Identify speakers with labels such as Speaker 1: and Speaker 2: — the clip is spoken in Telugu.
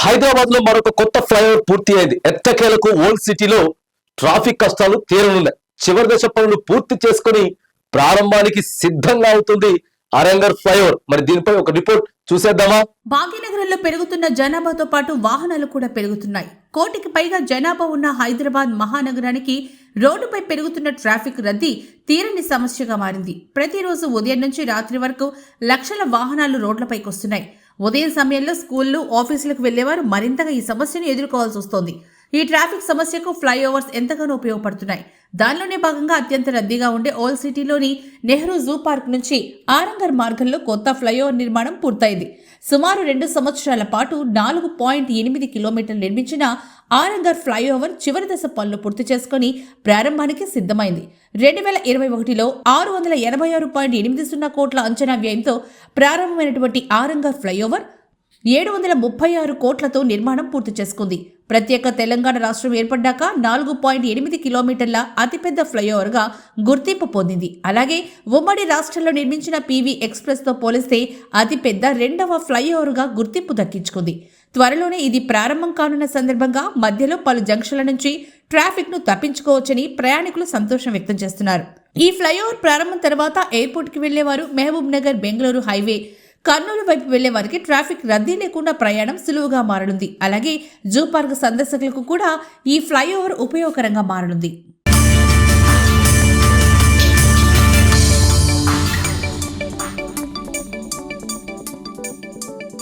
Speaker 1: హైదరాబాద్ లో మరొక కొత్త ఫ్లైఓవర్ పూర్తి అయింది. ఎట్టకేలకు ఓల్డ్ సిటీలో ట్రాఫిక్ కష్టాలు తీరనున్నాయి. చివరి దశ పనులు పూర్తి చేసుకుని ప్రారంభానికి సిద్ధంగా అవుతుంది అరంగర్ ఫ్లైఓవర్. మరి దీనిపై ఒక రిపోర్ట్ చూసేద్దామా?
Speaker 2: భాగ్యనగరంలో పెరుగుతున్న జనాభాతో పాటు వాహనాలు కూడా పెరుగుతున్నాయి. కోటికి పైగా జనాభా ఉన్న హైదరాబాద్ మహానగరానికి రోడ్డుపై పెరుగుతున్న ట్రాఫిక్ రద్దీ తీరని సమస్యగా మారింది. ప్రతిరోజు ఉదయం నుంచి రాత్రి వరకు లక్షల వాహనాలు రోడ్లపైకి వస్తున్నాయి. ఉదయం సమయంలో స్కూళ్లు, ఆఫీసులకు వెళ్లేవారు మరింతగా ఈ సమస్యను ఎదుర్కోవాల్సి వస్తోంది. ఈ ట్రాఫిక్ సమస్యకు ఫ్లైఓవర్స్ ఎంతగానో ఉపయోగపడుతున్నాయి. దానిలోనే భాగంగా అత్యంత రద్దీగా ఉండే ఓల్డ్ సిటీలోని నెహ్రూ జూ పార్క్ నుంచి ఆరంగర్ మార్గంలో కొత్త ఫ్లైఓవర్ నిర్మాణం పూర్తయింది. సుమారు 2 సంవత్సరాల పాటు 4.8 కిలోమీటర్లు నిర్మించిన ఆరంగర్ ఫ్లైఓవర్ చివరి దశ పనులు పూర్తి చేసుకుని ప్రారంభానికి సిద్ధమైంది. 2021లో 686.80 కోట్ల అంచనా వ్యయంతో ప్రారంభమైనటువంటి ఆరంగర్ ఫ్లైఓవర్ 736 కోట్లతో నిర్మాణం పూర్తి చేసుకుంది. ప్రత్యేక తెలంగాణ రాష్ట్రం ఏర్పడ్డాక 4.8 కిలోమీటర్ల అతిపెద్ద ఫ్లైఓవర్గా గుర్తింపు పొందింది. అలాగే ఉమ్మడి రాష్ట్రంలో నిర్మించిన పీవీ ఎక్స్ప్రెస్తో పోలిస్తే అతిపెద్ద 2వ ఫ్లైఓవర్గా గుర్తింపు దక్కించుకుంది. త్వరలోనే ఇది ప్రారంభం కానున్న సందర్భంగా మధ్యలో పలు జంక్షన్ల నుంచి ట్రాఫిక్ను తప్పించుకోవచ్చని ప్రయాణికులు సంతోషం వ్యక్తం చేస్తున్నారు. ఈ ఫ్లైఓవర్ ప్రారంభం తర్వాత ఎయిర్పోర్ట్కి వెళ్లేవారు, మహబూబ్ నగర్, బెంగళూరు హైవే, కర్నూలు వైపు వెళ్లే వారికి ట్రాఫిక్ రద్దీ లేకుండా ప్రయాణం సులువుగా మారనుంది. అలాగే జూ పార్క్ సందర్శకులకు కూడా ఈ ఫ్లైఓవర్ ఉపయోగకరంగా మారనుంది.